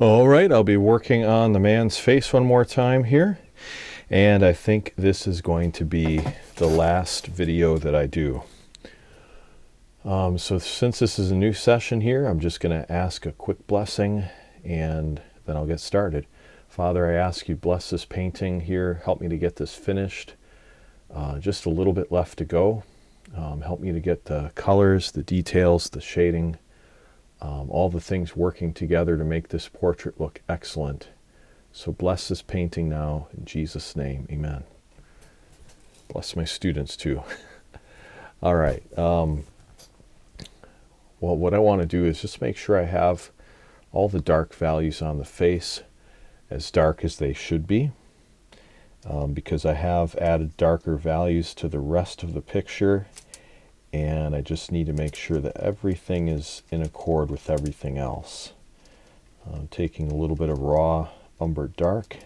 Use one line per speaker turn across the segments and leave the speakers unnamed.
All right, I'll be working on the man's face one more time here, and I think this is going to be the last video that I do. So since this is a new session here, I'm just going to ask a quick blessing, and then I'll get started. Father, I ask you bless this painting here, help me to get this finished. Just a little bit left to go. Help me to get the colors, the details, the shading, all the things working together to make this portrait look excellent. So bless this painting now in Jesus' name, amen. Bless my students too. All right. Well, what I want to do is just make sure I have all the dark values on the face as dark as they should be, because I have added darker values to the rest of the picture, and I just need to make sure that everything is in accord with everything else. I'm taking a little bit of raw umber dark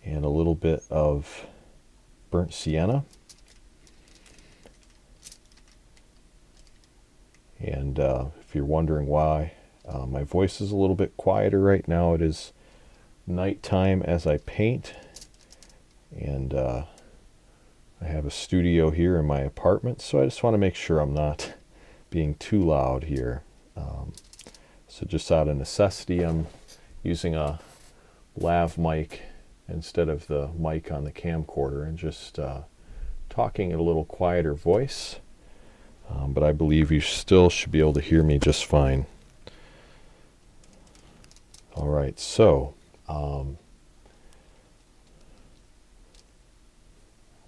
and a little bit of burnt sienna. And if you're wondering why my voice is a little bit quieter right now, it is nighttime as I paint, and I have a studio here in my apartment, so I just want to make sure I'm not being too loud here. So just out of necessity, I'm using a lav mic instead of the mic on the camcorder, and just talking in a little quieter voice. But I believe you still should be able to hear me just fine. All right, so I'm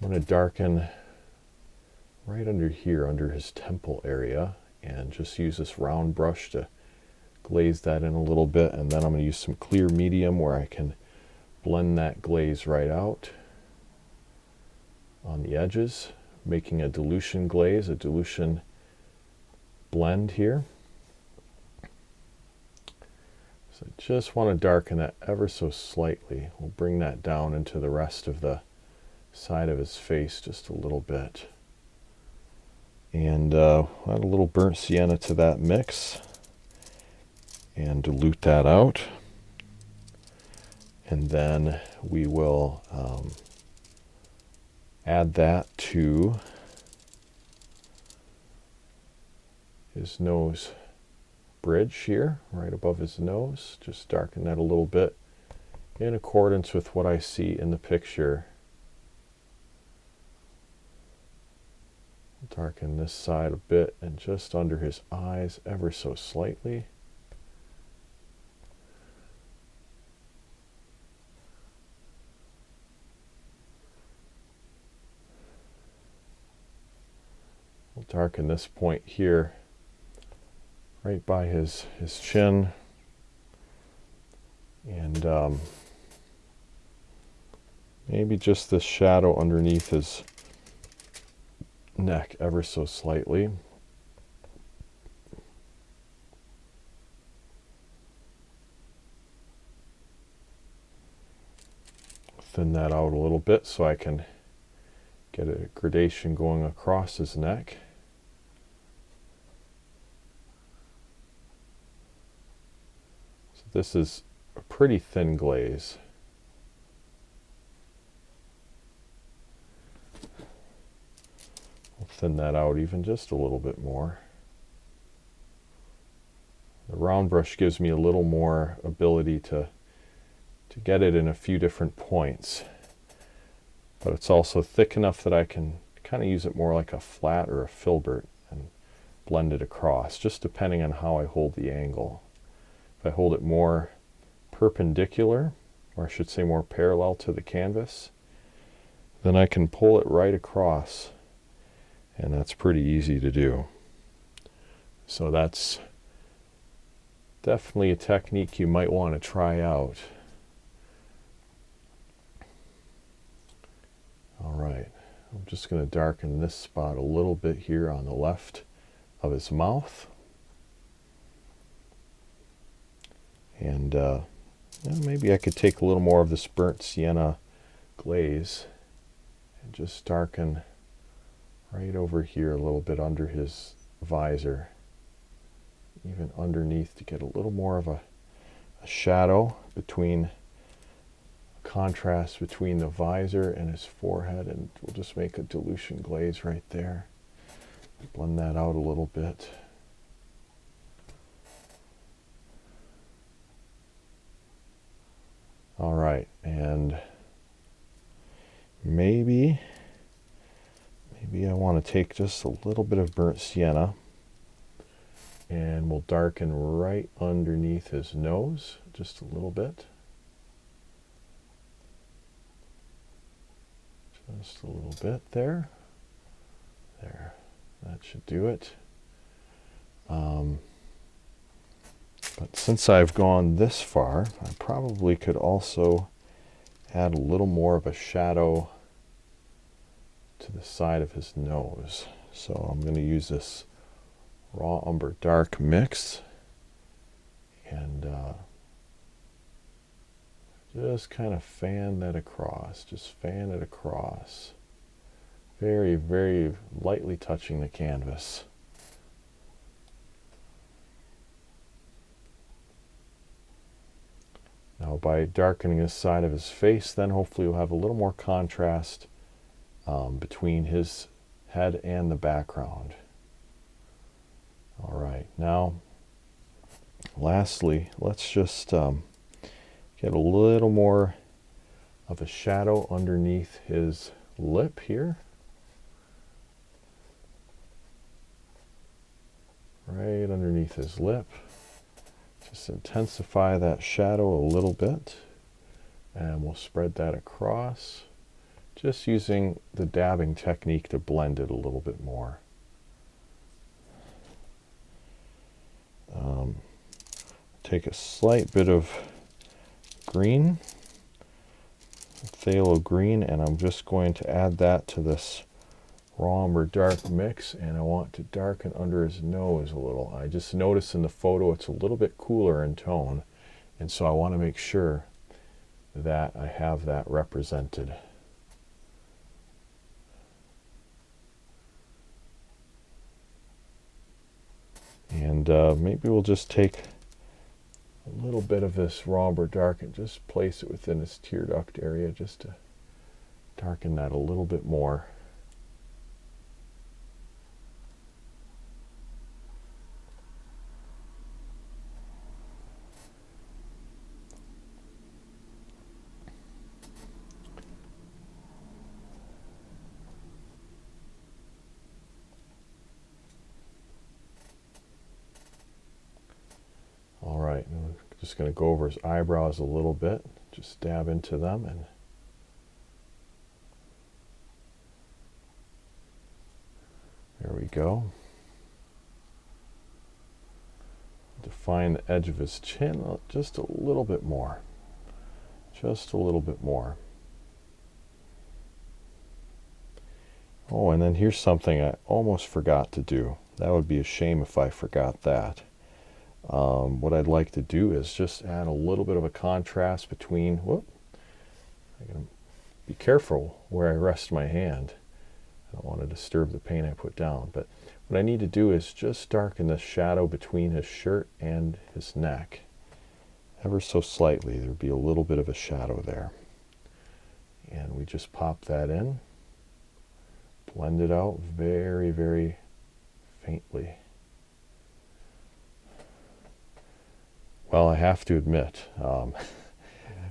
going to darken right under here, under his temple area, and just use this round brush to glaze that in a little bit, and then I'm going to use some clear medium where I can blend that glaze right out on the edges, making a dilution glaze, a dilution blend here. So I just want to darken that ever so slightly. We'll bring that down into the rest of the side of his face just a little bit. And add a little burnt sienna to that mix and dilute that out. And then we will add that to his nose bridge here, right above his nose. Just darken that a little bit in accordance with what I see in the picture. Darken this side a bit, and just under his eyes ever so slightly. We'll darken this point here, right by his chin, and maybe just this shadow underneath his neck ever so slightly. Thin that out a little bit so I can get a gradation going across his neck. So this is a pretty thin glaze. We'll thin that out even just a little bit more. The round brush gives me a little more ability to get it in a few different points, but it's also thick enough that I can kind of use it more like a flat or a filbert and blend it across, just depending on how I hold the angle. If I hold it more perpendicular, or I should say more parallel to the canvas, then I can pull it right across, and that's pretty easy to do. So that's definitely a technique you might want to try out. All right, I'm just going to darken this spot a little bit here on the left of his mouth. And maybe I could take a little more of this burnt sienna glaze and just darken right over here a little bit under his visor, even underneath, to get a little more of a shadow between, contrast between the visor and his forehead, and we'll just make a dilution glaze right there. Blend that out a little bit. All right, and maybe I want to take just a little bit of burnt sienna, and we'll darken right underneath his nose, just a little bit. Just a little bit there. There, that should do it. But since I've gone this far, I probably could also add a little more of a shadow to the side of his nose. So I'm going to use this raw umber dark mix and just kind of fan that across. Just fan it across. Very, very lightly touching the canvas. Now by darkening this side of his face, then hopefully we'll have a little more contrast between his head and the background. All right, now lastly, let's just get a little more of a shadow underneath his lip here. Right underneath his lip. Just intensify that shadow a little bit, and we'll spread that across, just using the dabbing technique to blend it a little bit more. Take a slight bit of green, phthalo green, and I'm just going to add that to this raw umber dark mix, and I want to darken under his nose a little. I just noticed in the photo it's a little bit cooler in tone, and so I want to make sure that I have that represented. And maybe we'll just take a little bit of this raw umber dark and just place it within his tear duct area, just to darken that a little bit more. All right, I'm just going to go over his eyebrows a little bit, just dab into them, and there we go. Define the edge of his chin just a little bit more. Just a little bit more. Oh, and then here's something I almost forgot to do. That would be a shame if I forgot that. What I'd like to do is just add a little bit of a contrast between, I gotta be careful where I rest my hand. I don't want to disturb the paint I put down, but what I need to do is just darken the shadow between his shirt and his neck. Ever so slightly, there'd be a little bit of a shadow there. And we just pop that in, blend it out very, very faintly. Well, I have to admit,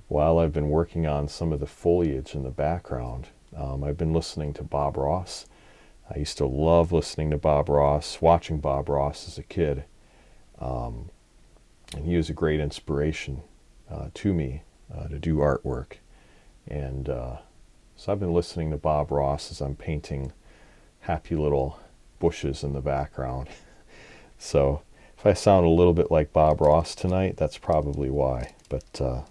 while I've been working on some of the foliage in the background, I've been listening to Bob Ross. I used to love listening to Bob Ross, watching Bob Ross as a kid. And he was a great inspiration to me to do artwork. And so I've been listening to Bob Ross as I'm painting happy little bushes in the background. So if I sound a little bit like Bob Ross tonight, that's probably why. But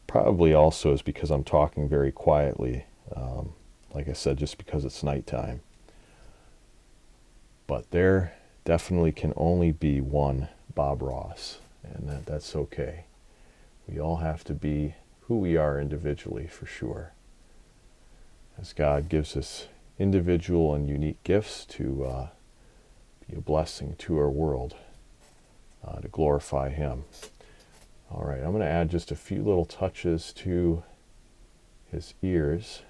probably also is because I'm talking very quietly. Like I said, just because it's nighttime. But there definitely can only be one Bob Ross, and that's okay. We all have to be who we are individually, for sure. As God gives us individual and unique gifts to be a blessing to our world, to glorify Him. All right, I'm going to add just a few little touches to his ears.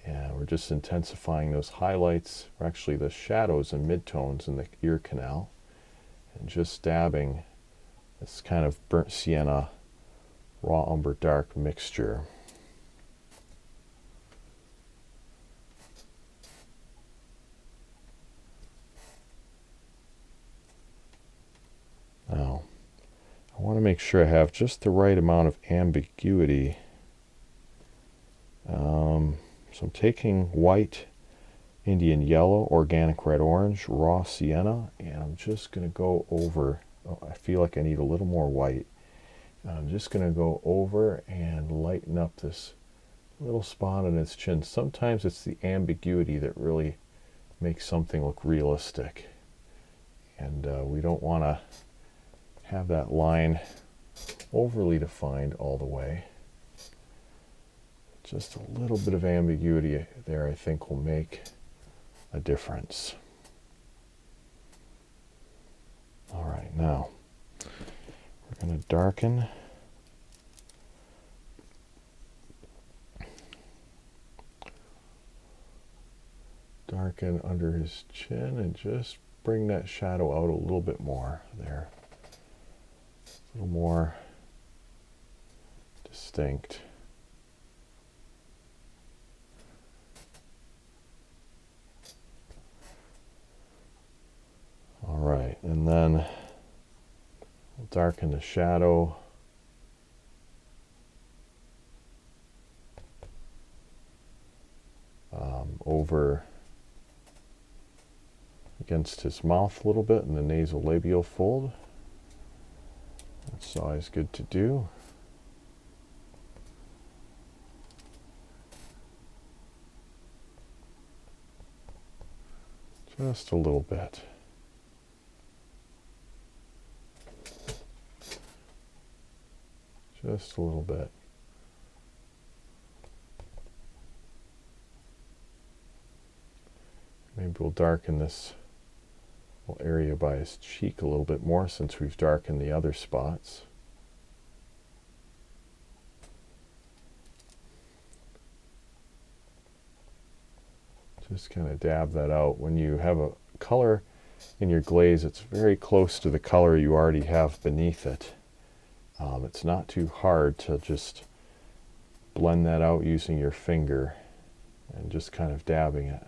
And we're just intensifying those highlights, or actually the shadows and midtones in the ear canal. And just dabbing this kind of burnt sienna, raw umber dark mixture. Now, I want to make sure I have just the right amount of ambiguity. So I'm taking white, Indian yellow, organic red orange, raw sienna, and I'm just going to go over, oh, I feel like I need a little more white. I'm just going to go over and lighten up this little spot on its chin. Sometimes it's the ambiguity that really makes something look realistic. And we don't want to have that line overly defined all the way. Just a little bit of ambiguity there, I think, will make a difference. All right, now we're going to darken. Darken under his chin and just bring that shadow out a little bit more there. A little more distinct. All right, and then we'll darken the shadow. Over against his mouth a little bit in the nasal labial fold. That's always good to do. Just a little bit. Just a little bit. Maybe we'll darken this little area by his cheek a little bit more since we've darkened the other spots. Just kind of dab that out. When you have a color in your glaze, it's very close to the color you already have beneath it. It's not too hard to just blend that out using your finger and just kind of dabbing it.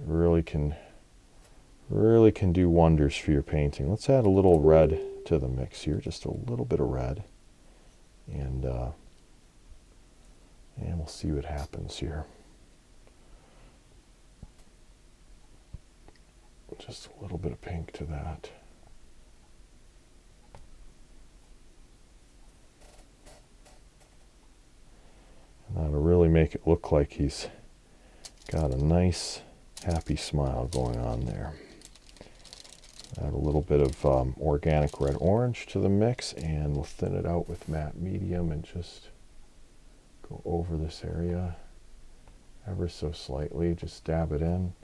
It really can do wonders for your painting. Let's add a little red to the mix here, just a little bit of red, and we'll see what happens here. Just a little bit of pink to that. And that'll really make it look like he's got a nice, happy smile going on there. Add a little bit of organic red orange to the mix, and we'll thin it out with matte medium and just go over this area ever so slightly. Just dab it in.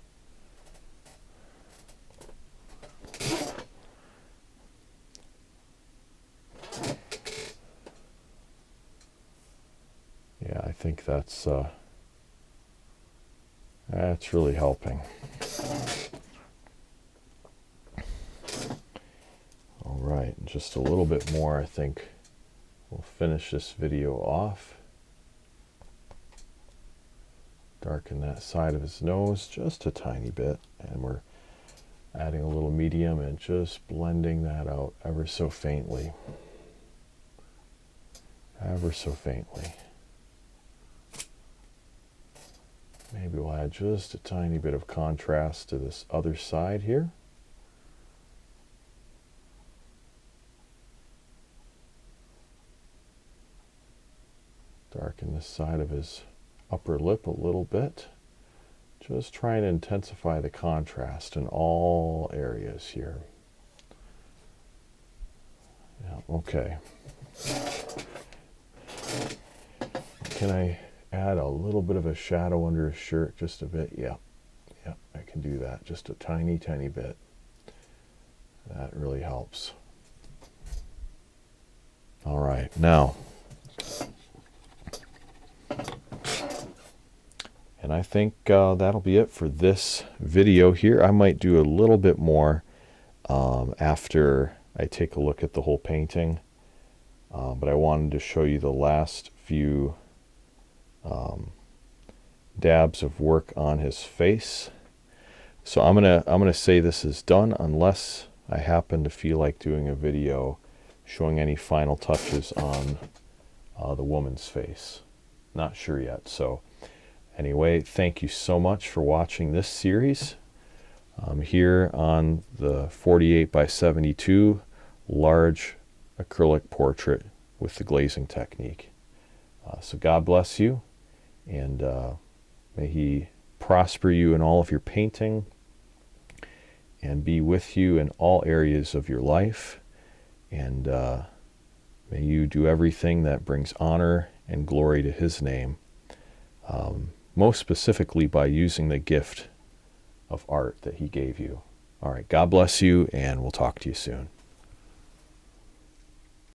Yeah, I think that's really helping. All right, just a little bit more, I think we'll finish this video off. Darken that side of his nose just a tiny bit, and we're adding a little medium and just blending that out ever so faintly. Ever so faintly. Maybe we'll add just a tiny bit of contrast to this other side here. Darken this side of his upper lip a little bit. Just trying to intensify the contrast in all areas here. Yeah, okay. Can I add a little bit of a shadow under his shirt, just a bit? Yeah, I can do that, just a tiny bit. That really helps. All right, now, and I think that'll be it for this video here. I might do a little bit more after I take a look at the whole painting, but I wanted to show you the last few dabs of work on his face. So I'm gonna say this is done unless I happen to feel like doing a video showing any final touches on the woman's face. Not sure yet. So anyway, thank you so much for watching this series here on the 48 by 72 large acrylic portrait with the glazing technique. So God bless you, and may He prosper you in all of your painting and be with you in all areas of your life. And may you do everything that brings honor and glory to His name, most specifically by using the gift of art that He gave you. All right, God bless you, and we'll talk to you soon.